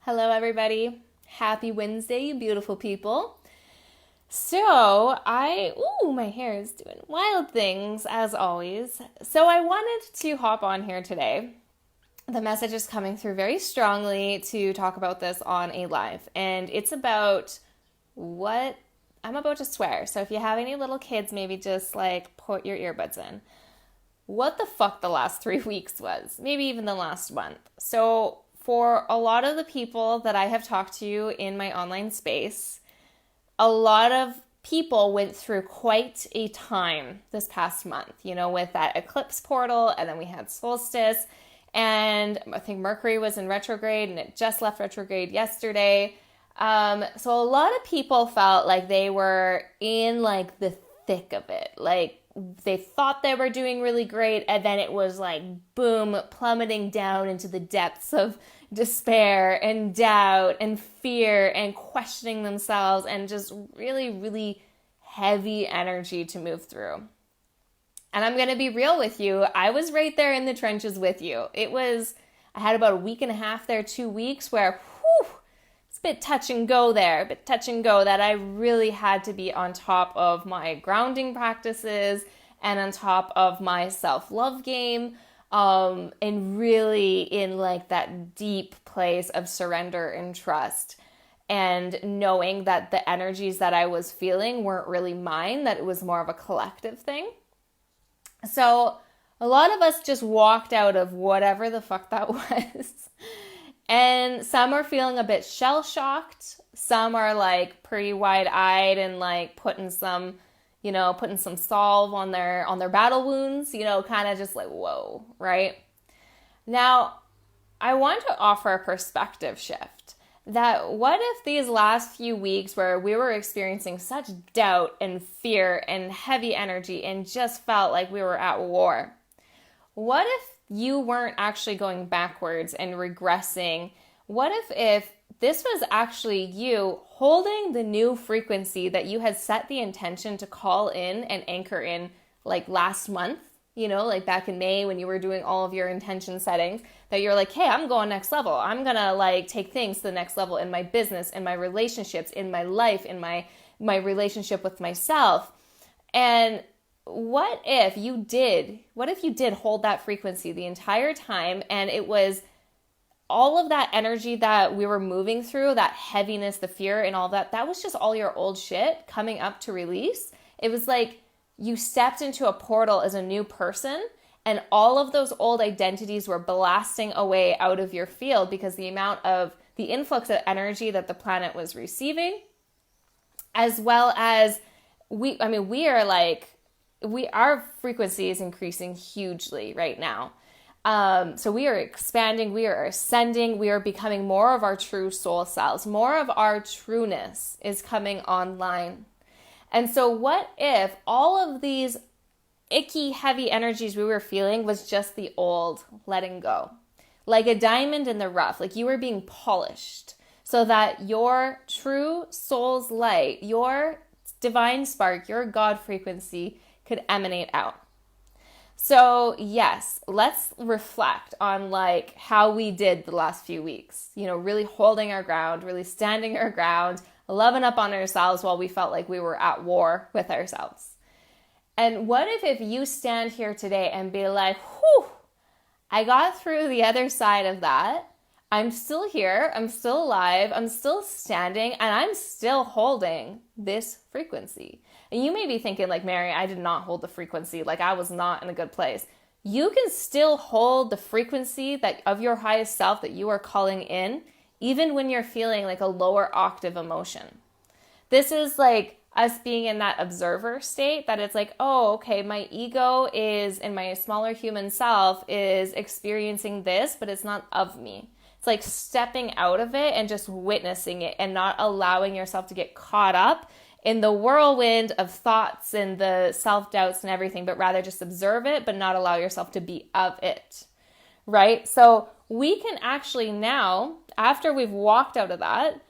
Hello, everybody. Happy Wednesday, you beautiful people. My hair is doing wild things as always. So I wanted to hop on here today. The message is coming through very strongly to talk about this on a live, and it's about what I'm about to swear. So if you have any little kids, maybe just like put your earbuds in. What the fuck the last 3 weeks was, maybe even the last month. So for a lot of the people that I have talked to in my online space, a lot of people went through quite a time this past month, with that eclipse portal, and then we had solstice, and I think Mercury was in retrograde, and it just left retrograde yesterday. So a lot of people felt like they were in like the thick of it. Like they thought they were doing really great, and then it was like boom, plummeting down into the depths of despair and doubt and fear and questioning themselves, and just really, really heavy energy to move through. And I'm going to be real with you. I was right there in the trenches with you. I had about a week and a half there, 2 weeks where, it's a bit touch and go there, that I really had to be on top of my grounding practices and on top of my self-love game, and really in like that deep place of surrender and trust, and knowing that the energies that I was feeling weren't really mine, that it was more of a collective thing. So a lot of us just walked out of whatever the fuck that was. And some are feeling a bit shell-shocked. Some are like pretty wide-eyed and like putting some salve on their battle wounds, kind of just like, whoa, right? Now, I want to offer a perspective shift. That what if these last few weeks where we were experiencing such doubt and fear and heavy energy and just felt like we were at war? What if you weren't actually going backwards and regressing? What if this was actually you holding the new frequency that you had set the intention to call in and anchor in like last month, like back in May when you were doing all of your intention settings, that you're like, hey, I'm going next level. I'm going to like take things to the next level in my business, in my relationships, in my life, in my relationship with myself. And what if you did hold that frequency the entire time, and it was all of that energy that we were moving through, that heaviness, the fear and all that was just all your old shit coming up to release? It was like you stepped into a portal as a new person, and all of those old identities were blasting away out of your field because the amount of the influx of energy that the planet was receiving, as well as our frequency is increasing hugely right now. So we are expanding, we are ascending, we are becoming more of our true soul selves. More of our trueness is coming online. And so what if all of these icky, heavy energies we were feeling was just the old letting go? Like a diamond in the rough, like you were being polished so that your true soul's light, your divine spark, your God frequency could emanate out. So yes, let's reflect on like how we did the last few weeks, really holding our ground, really standing our ground, loving up on ourselves while we felt like we were at war with ourselves. And what if you stand here today and be like, I got through the other side of that. I'm still here. I'm still alive. I'm still standing, and I'm still holding this frequency. And you may be thinking like, Mary, I did not hold the frequency. Like I was not in a good place. You can still hold the frequency that of your highest self that you are calling in, even when you're feeling like a lower octave emotion. This is like us being in that observer state, that it's like, oh, okay, my ego is, in my smaller human self is experiencing this, but it's not of me. It's like stepping out of it and just witnessing it and not allowing yourself to get caught up in the whirlwind of thoughts and the self-doubts and everything, but rather just observe it, but not allow yourself to be of it, right? So we can actually now, after we've walked out of that,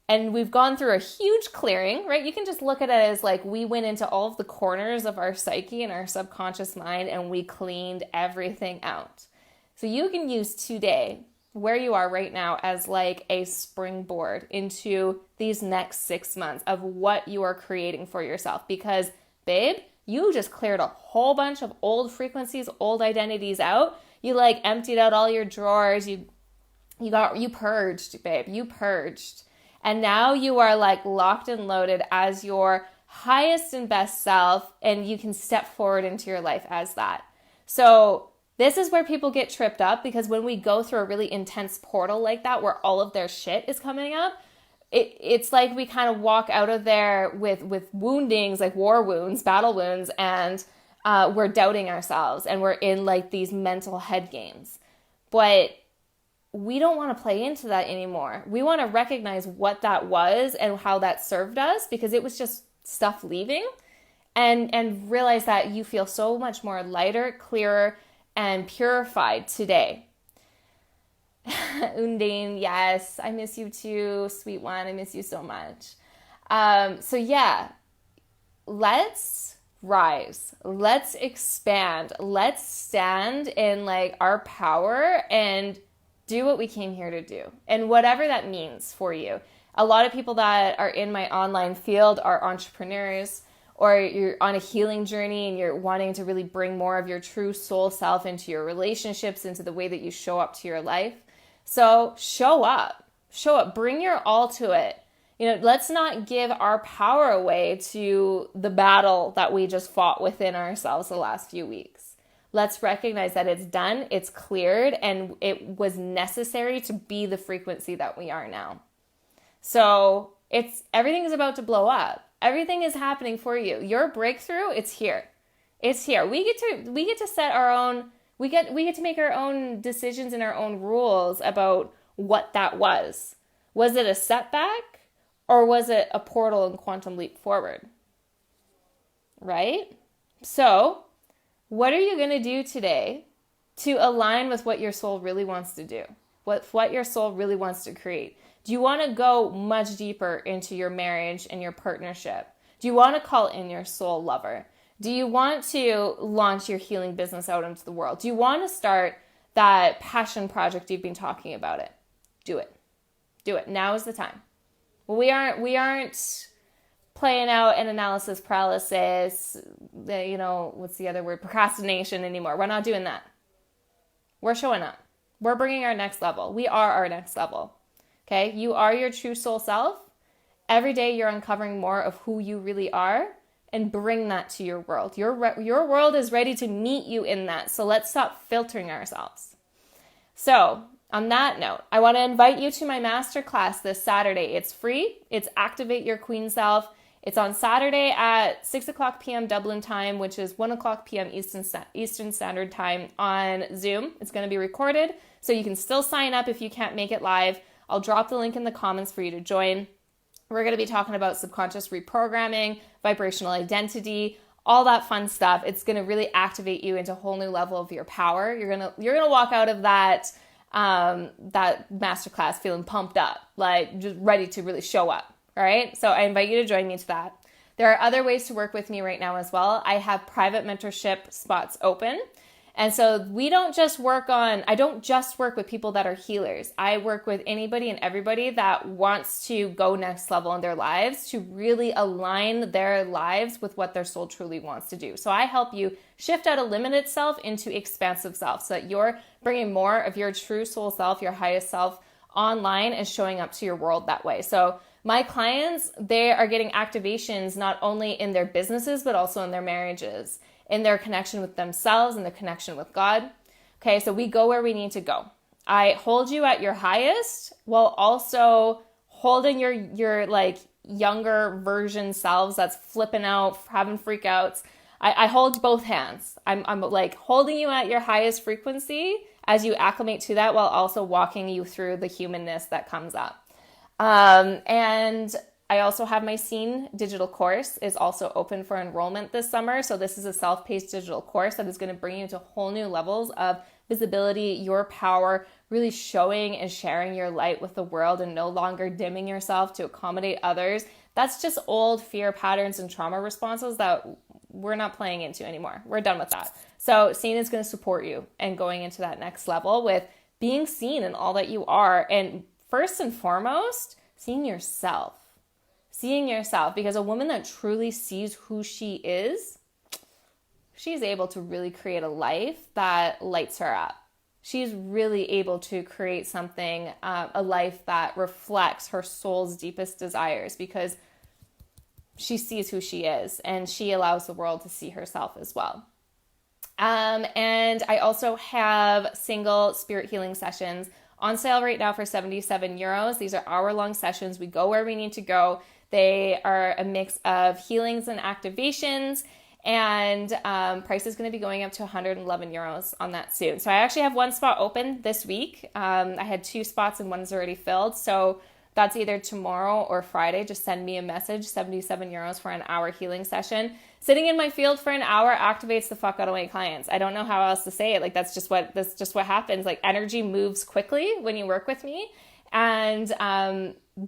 and we've gone through a huge clearing, right? You can just look at it as like we went into all of the corners of our psyche and our subconscious mind and we cleaned everything out. So you can use today where you are right now as like a springboard into these next 6 months of what you are creating for yourself. Because, babe, you just cleared a whole bunch of old frequencies, old identities out. You like emptied out all your drawers. You purged, babe. You purged. And now you are like locked and loaded as your highest and best self, and you can step forward into your life as that. So this is where people get tripped up, because when we go through a really intense portal like that, where all of their shit is coming up, it's like we kind of walk out of there with woundings, like war wounds, battle wounds, and we're doubting ourselves, and we're in like these mental head games. But we don't want to play into that anymore. We want to recognize what that was and how that served us, because it was just stuff leaving, and realize that you feel so much more lighter, clearer, and purified today. Undine, yes, I miss you too, sweet one. I miss you so much. So yeah, let's rise. Let's expand. Let's stand in like our power and do what we came here to do. And whatever that means for you. A lot of people that are in my online field are entrepreneurs, or you're on a healing journey and you're wanting to really bring more of your true soul self into your relationships, into the way that you show up to your life. So show up, bring your all to it. Let's not give our power away to the battle that we just fought within ourselves the last few weeks. Let's recognize that it's done, it's cleared, and it was necessary to be the frequency that we are now. So everything is about to blow up. Everything is happening for you. Your breakthrough, it's here. It's here. We get to set our own, we get to make our own decisions and our own rules about what that was. Was it a setback, or was it a portal and quantum leap forward? Right? So, what are you going to do today to align with what your soul really wants to do? What your soul really wants to create? Do you want to go much deeper into your marriage and your partnership? Do you want to call in your soul lover? Do you want to launch your healing business out into the world? Do you want to start that passion project you've been talking about it? Do it. Do it. Now is the time. Well, we aren't playing out an analysis paralysis, what's the other word? Procrastination anymore. We're not doing that. We're showing up. We're bringing our next level. We are our next level. Okay? You are your true soul self. Every day you're uncovering more of who you really are, and bring that to your world. Your world is ready to meet you in that. So let's stop filtering ourselves. So on that note, I want to invite you to my masterclass this Saturday. It's free. It's Activate Your Queen Self. It's on Saturday at 6 o'clock p.m. Dublin time, which is 1 o'clock p.m. Eastern Standard Time on Zoom. It's going to be recorded, so you can still sign up if you can't make it live. I'll drop the link in the comments for you to join. We're going to be talking about subconscious reprogramming, vibrational identity, all that fun stuff. It's going to really activate you into a whole new level of your power. You're going to walk out of that masterclass feeling pumped up, like just ready to really show up. All right. So I invite you to join me to that. There are other ways to work with me right now as well. I have private mentorship spots open. And so I don't just work with people that are healers. I work with anybody and everybody that wants to go next level in their lives, to really align their lives with what their soul truly wants to do. So I help you shift out of limited self into expansive self, so that you're bringing more of your true soul self, your highest self, online and showing up to your world that way. So my clients, they are getting activations not only in their businesses, but also in their marriages, in their connection with themselves and their connection with God. Okay, so we go where we need to go. I hold you at your highest while also holding your like younger version selves that's flipping out, having freakouts. I hold both hands. I'm like holding you at your highest frequency as you acclimate to that, while also walking you through the humanness that comes up. And I also have my Scene digital course is also open for enrollment this summer. So this is a self-paced digital course that is going to bring you to whole new levels of visibility, your power, really showing and sharing your light with the world, and no longer dimming yourself to accommodate others. That's just old fear patterns and trauma responses that we're not playing into anymore. We're done with that. So Scene is going to support you and going into that next level with being seen in all that you are. And first and foremost, seeing yourself. Seeing yourself, because a woman that truly sees who she is, she's able to really create a life that lights her up. She's really able to create something, a life that reflects her soul's deepest desires, because she sees who she is and she allows the world to see herself as well. And I also have single spirit healing sessions on sale right now for 77 euros. These are hour-long sessions. We go where we need to go. They are a mix of healings and activations, and price is going to be going up to 111 euros on that soon. So I actually have one spot open this week. I had 2 spots and one's already filled. So that's either tomorrow or Friday. Just send me a message, 77 euros for an hour healing session. Sitting in my field for an hour activates the fuck out of my clients. I don't know how else to say it. Like, that's just what happens. Like, energy moves quickly when you work with me, and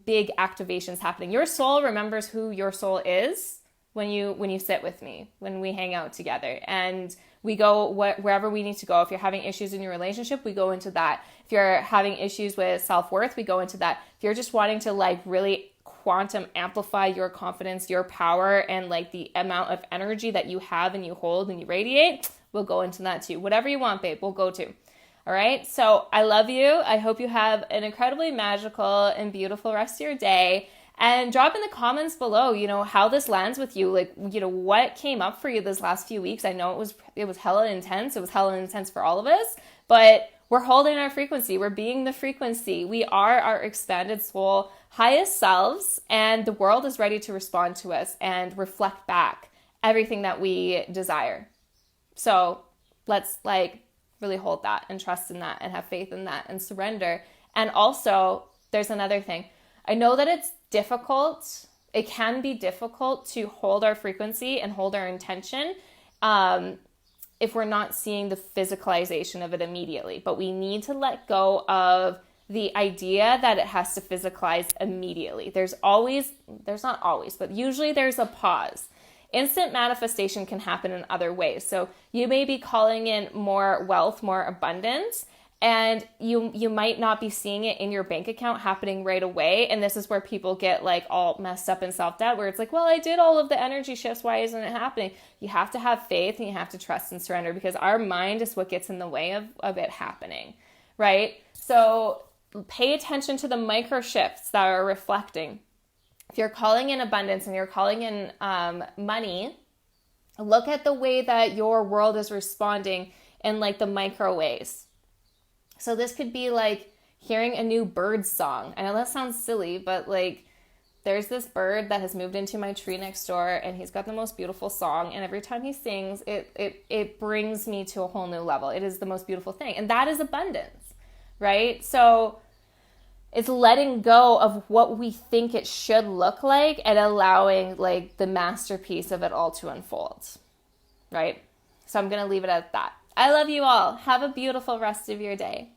big activations happening. Your soul remembers who your soul is when you sit with me, when we hang out together, and we go wherever we need to go. If you're having issues in your relationship, we go into that. If you're having issues with self-worth, we go into that. If you're just wanting to like really quantum amplify your confidence, your power, and like the amount of energy that you have and you hold and you radiate, we'll go into that too. Whatever you want, babe, we'll go to. All right. So I love you. I hope you have an incredibly magical and beautiful rest of your day. And drop in the comments below, how this lands with you. Like, what came up for you this last few weeks. I know it was hella intense. It was hella intense for all of us, but we're holding our frequency. We're being the frequency. We are our expanded soul, highest selves, and the world is ready to respond to us and reflect back everything that we desire. So let's really hold that and trust in that and have faith in that and surrender. And also, there's another thing. I know that it's difficult. It can be difficult to hold our frequency and hold our intention if we're not seeing the physicalization of it immediately. But we need to let go of the idea that it has to physicalize immediately. There's not always, but usually there's a pause. Instant manifestation can happen in other ways. So you may be calling in more wealth, more abundance, and you might not be seeing it in your bank account happening right away. And this is where people get like all messed up in self-doubt, where it's like, well, I did all of the energy shifts. Why isn't it happening? You have to have faith and you have to trust and surrender, because our mind is what gets in the way of it happening, right? So pay attention to the micro shifts that are reflecting. If you're calling in abundance and you're calling in money, look at the way that your world is responding in like the micro ways. So this could be like hearing a new bird song. I know that sounds silly, but like there's this bird that has moved into my tree next door, and he's got the most beautiful song. And every time he sings, it brings me to a whole new level. It is the most beautiful thing. And that is abundance, right? So it's letting go of what we think it should look like and allowing like the masterpiece of it all to unfold, right? So I'm going to leave it at that. I love you all. Have a beautiful rest of your day.